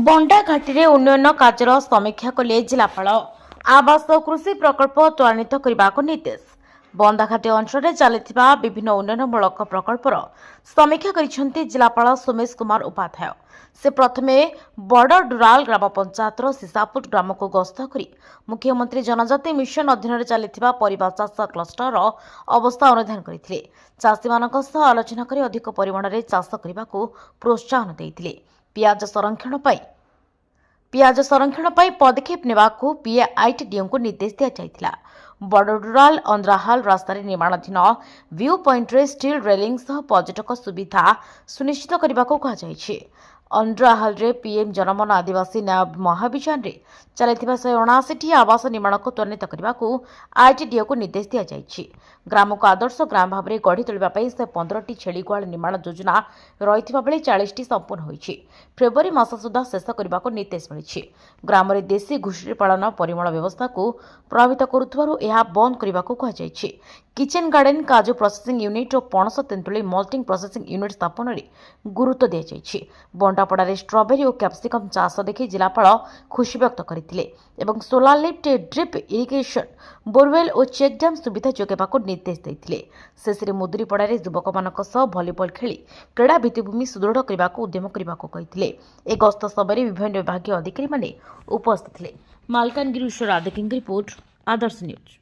बंडा घाटी उन्नयन कार्यर समीक्षा कले जिलापाल आवास कृषि प्रकल्प त्वरान्वित करने को निर्देश। बंदाघाटी अंचल चलता विभिन्न उन्नयनमूलक प्रकल्पर समीक्षा कर जिलापाल सोमेश कुमार उपाध्याय। से प्रथमे बड़डुराल ग्राम पंचायतर सीसापुर ग्राम को गस्त कर मुख्यमंत्री जनजाति मिशन अधीन चलता परिबा चाष क्लस्टर अवस्था अनुधान करते। चाषी मानक सह आलोचना कर अधिक परिमाण में चाष करने को प्रोत्साहन देते। पियाज संरक्षण पर पदक्षेप नेबाकू पीआईटीडीओ को निर्देश दिया। बड़डुराल अंद्राहाल रास्तार निर्माणाधीन व्यू पॉइंट रे स्टील रेलिंग सह पर्यटक सुविधा सुनिश्चित करने को कहुई। अंद्राहाल रे पीएम जनमन आदिवासी न्याय महाभियान रे चलता 179 आवास निर्माण को त्वरान्वित करने को आईटीडीओ को निर्देश दिया। ग्राम को आदर्श ग्राम भाव में गढ़ी तोड़ाई से 15टी छेली गुहाल निर्माण योजना रही बेले 40टी संपूर्ण होती। फेब्रुआरी मास सुधा शेष करने को निर्देश मिली। ग्राम में देशी घुषुरी पालन परिमल व्यवस्था को प्रभावित करुथिबारु यह बंद करने को कहुई। किचेन गार्डन काजू प्रोसेसिंग यूनिट और पणस तेंतुली मल्टिंग प्रोसेसिंग यूनिट स्थापन में गुरुत्व दिया। बंटापड़ा स्ट्रॉबेरी और कैप्सिकम चाष देखि जिलापाल खुशी व्यक्त करते एवं solar lift drip irrigation borewell और चेक डैम सुविधा जोगाइबा को निर्देश देते। शेष मुदुरीपड़ा युवक मानक भलीबल खेली क्रीड़ा भित्तिभूमि सुदृढ़ करने को उद्यम करने को कहते। ए गस्त समय विभिन्न विभाग अधिकारी उपस्थित थे। मालकानगिरी राधिकिंग रिपोर्ट आदर्श न्यूज।